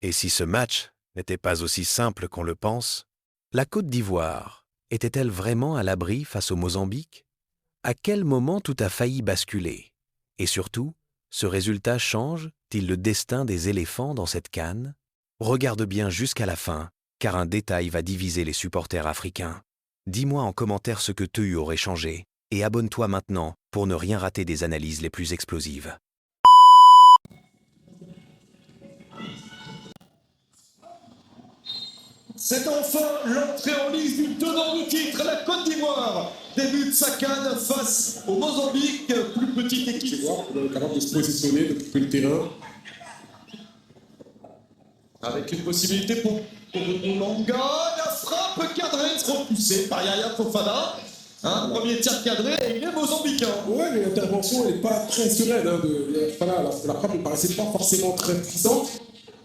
Et si ce match n'était pas aussi simple qu'on le pense, la Côte d'Ivoire était-elle vraiment à l'abri face au Mozambique? À quel moment tout a failli basculer? Et surtout, ce résultat change-t-il le destin des éléphants dans cette CAN? Regarde bien jusqu'à la fin, car un détail va diviser les supporters africains. Dis-moi en commentaire ce que tu aurais changé, et abonne-toi maintenant pour ne rien rater des analyses les plus explosives. C'est enfin l'entrée en lice du tenant du titre, la Côte d'Ivoire. Début de sa CAN face au Mozambique, plus petite équipe. On est capable de se positionner, d'occuper le terrain. Avec une possibilité pour Boulanga, la frappe cadrée, repoussée par Yaya Fofana. Premier tir cadré et il est mozambicain. Ouais, mais l'intervention n'est pas très sereine. La frappe ne paraissait pas forcément très puissante.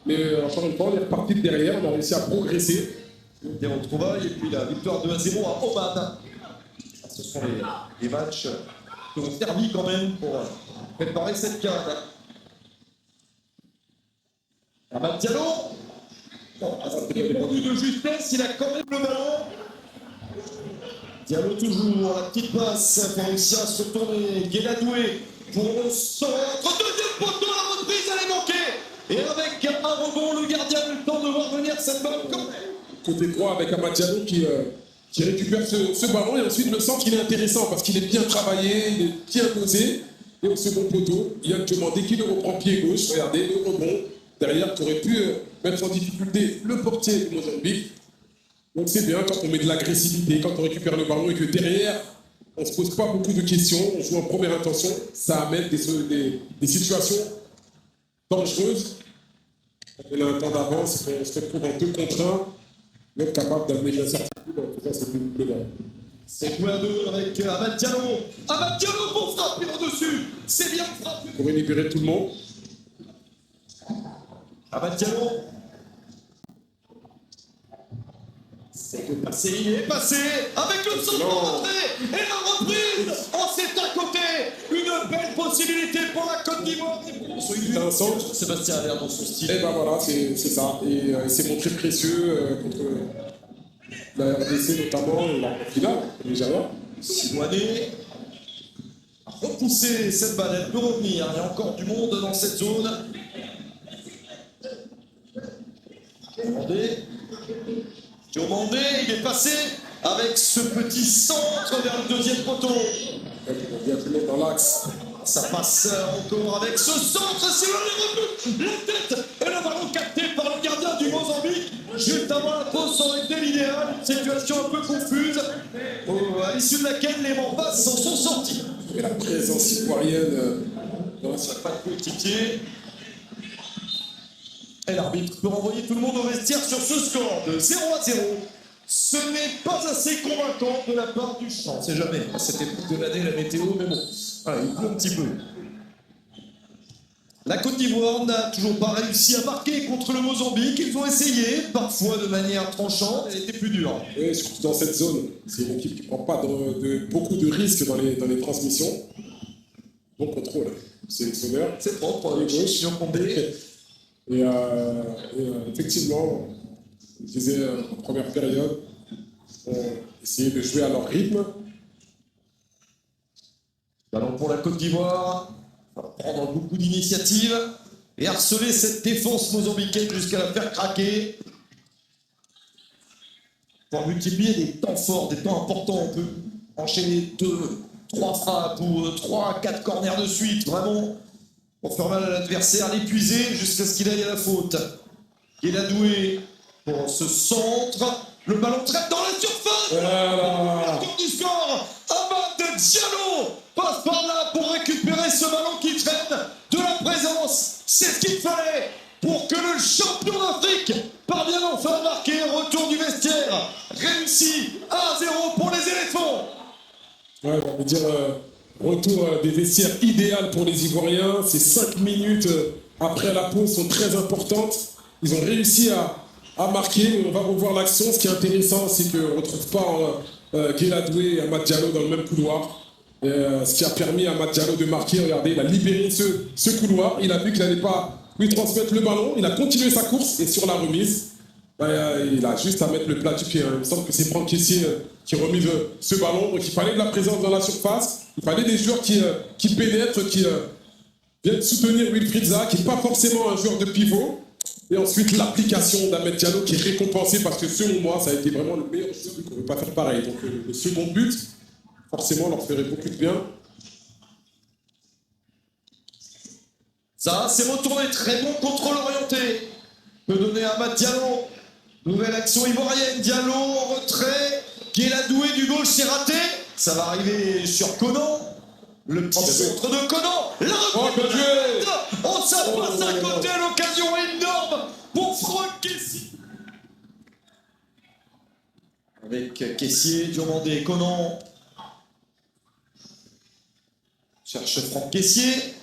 Mais encore une fois, on est reparti de derrière, on a réussi à progresser. Des retrouvailles et puis la victoire 2-0 à Oman. Ce sont les matchs qui ont servi quand même pour préparer cette CAN. Amad Diallo, répondu de justesse, il a quand même le ballon. Diallo toujours, la petite passe pour réussir à se retourner. Guéladoué pour le centre. Deuxième poteau, la reprise, elle est manquée. Et avec un rebond, le gardien a eu le temps de voir venir cette balle quand même. Côté droit avec Amad Diallo qui récupère ce ballon et ensuite le centre il est intéressant parce qu'il est bien travaillé, il est bien posé. Et au second poteau, Yann Diomandé qui le reprend pied gauche, regardez le rebond derrière qui aurait pu mettre en difficulté le portier du Mozambique. Donc c'est bien quand on met de l'agressivité, quand on récupère le ballon et que derrière on ne se pose pas beaucoup de questions, on joue en première intention, ça amène des situations dangereuses. On a un temps d'avance, on se retrouve en 2 contre 1, on est capable d'amener la certitude, en tout cas c'est plus global. C'est joué à 2 avec Amad Diallo. Amad Diallo pour frapper au-dessus. C'est bien frappé. Pour libérer tout le monde. Amad Diallo. C'est passé, il est passé avec le centre rentré et la reprise. Oh, c'est à côté. Une belle possibilité pour la Côte d'Ivoire. C'est un centre. Sébastien Allaire dans son style. Et ben voilà, c'est ça. Et il s'est montré précieux contre la RDC notamment et la finale, le Nigeria. Silouané a repoussé cette balle, elle peut revenir. Il y a encore du monde dans cette zone. Diomandé, il est passé avec ce petit centre vers le deuxième poteau. On vient tout le monde dans l'axe. Ça passe encore avec ce centre, c'est le la tête et le ballon capté par le gardien du Mozambique. Juste avant la pause, ça aurait été l'idéal. Une situation un peu confuse, à l'issue de laquelle les Mambas s'en sont sortis. Et la présence ivoirienne dans la pas de coéquipier. Et l'arbitre peut renvoyer tout le monde au vestiaire sur ce score de 0-0. Ce n'est pas assez convaincant de la part du champ. On sait jamais. C'était de l'année la météo, mais bon, voilà, il pleut un petit peu. La Côte d'Ivoire n'a toujours pas réussi à marquer contre le Mozambique. Ils ont essayé, parfois de manière tranchante, elle était plus dure. Oui, surtout dans cette zone. C'est une équipe qui ne prend pas beaucoup de risques dans les transmissions. Bon contrôle. Sélectionneur. C'est propre, avec gauche, Condé. Et effectivement, je disais en première période, essayer de jouer à leur rythme. Ballon pour la Côte d'Ivoire. Prendre beaucoup d'initiatives et harceler cette défense mozambicaine jusqu'à la faire craquer. Pour multiplier des temps forts, des temps importants, on peut enchaîner 2, 3 frappes ou 3, 4 corners de suite, vraiment, pour faire mal à l'adversaire, l'épuiser jusqu'à ce qu'il aille à la faute. Guéladoué pour ce centre. Le ballon traite dans la surface. Voilà. Du score. Amad Diallo passe par là pour récupérer ce ballon qui traîne. De la présence. C'est ce qu'il fallait pour que le champion d'Afrique parvienne enfin à marquer. Retour du vestiaire. Réussi. 1-0 pour les éléphants. Ouais, on va dire retour des vestiaires idéal pour les Ivoiriens. Ces 5 minutes après la pause sont très importantes. Ils ont réussi à marquer. On va revoir l'action. Ce qui est intéressant, c'est qu'on ne retrouve pas Guéladoué et Amad Diallo dans le même couloir. Ce qui a permis à Amad Diallo de marquer. Regardez, il a libéré ce couloir. Il a vu qu'il n'allait pas lui transmettre le ballon. Il a continué sa course et sur la remise, il a juste à mettre le plat du pied. Il me semble que c'est Franck Kessié qui remise ce ballon. Donc il fallait de la présence dans la surface. Il fallait des joueurs qui pénètrent, qui viennent soutenir Wilfried Zaha, qui n'est pas forcément un joueur de pivot. Et ensuite l'application d'Ahmed Diallo qui est récompensée parce que selon moi, ça a été vraiment le meilleur joueur qu'on ne peut pas faire pareil. Donc le second but, forcément, leur ferait beaucoup de bien. Ça, c'est retourné, très bon contrôle orienté. Peut donner à Ahmed Diallo. Nouvelle action ivoirienne. Diallo en retrait. Qui est la douée du gauche, c'est raté. Ça va arriver sur Conan. Le petit centre de Conan. La reprise. On ça passe à côté. L'occasion énorme pour Franck Kessié. Avec Kessié, Diomandé, Conan. Cherche Franck Kessié.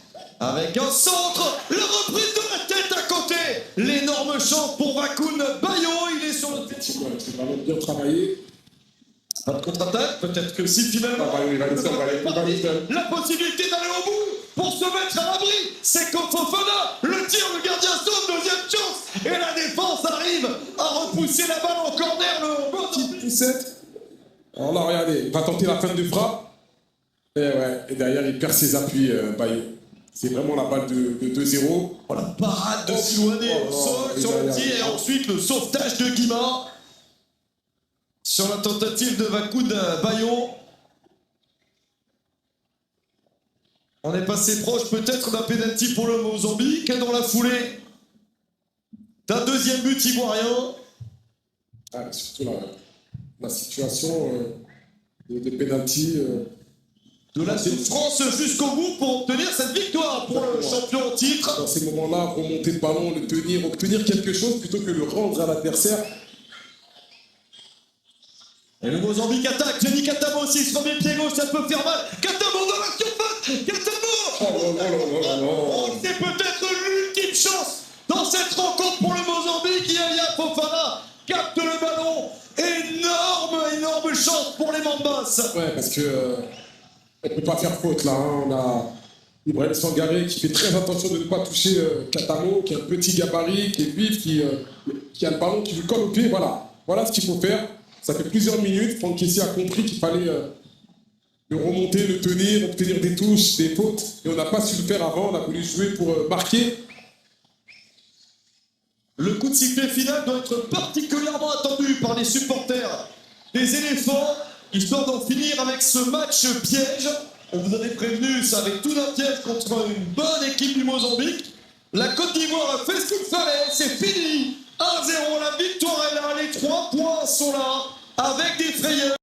Avec un centre, la reprise de la tête à côté. L'énorme chance pour Wakoun Bayo, il est sur le terrain. C'est vraiment bien travaillé. Pas de contre-attaque, peut-être que si finalement la possibilité d'aller au bout pour se mettre à l'abri, c'est qu'au Fofana, le tir, le gardien saute, deuxième chance, et la défense arrive à repousser la balle en corner, le bon Petite poussette. Alors là, regardez, il va tenter la fin de frappe. Et derrière, il perd ses appuis, Bayo. C'est vraiment la balle de 2-0. Oh, la parade de Silouané au sol sur le tir, et ensuite le sauvetage de Guimard sur la tentative de Wakoun Bayo. On est passé proche peut-être d'un pénalty pour le Mozambique dans la foulée d'un deuxième but ivoirien. Surtout la situation des pénaltys. De la souffrance jusqu'au bout pour obtenir cette victoire pour le champion en titre. Dans ces moments-là, remonter le ballon, le tenir, obtenir quelque chose plutôt que le rendre à l'adversaire. Et le Mozambique attaque. Jenny Katamo aussi sur le pied gauche, ça peut faire mal. Katamo dans la surface. Katamo. C'est peut-être l'ultime chance dans cette rencontre pour le Mozambique. Yaya Fofana capte le ballon. Énorme chance pour les Mambas. Ouais, parce que on ne peut pas faire faute là. On a Ibrahim Sangaré qui fait très attention de ne pas toucher Katamo, qui a un petit gabarit, qui est vif, qui a le ballon qui lui colle au pied. Voilà ce qu'il faut faire. Ça fait plusieurs minutes. Franck Kessié a compris qu'il fallait le remonter, le tenir, obtenir des touches, des fautes. Et on n'a pas su le faire avant. On a voulu jouer pour marquer. Le coup de sifflet final doit être particulièrement attendu par les supporters des éléphants, histoire d'en finir avec ce match piège. On vous avait prévenu, ça avait tout d'un piège contre une bonne équipe du Mozambique. La Côte d'Ivoire a fait ce qu'il fallait, c'est fini. 1-0, la victoire est là, les 3 points sont là, avec des frayeurs.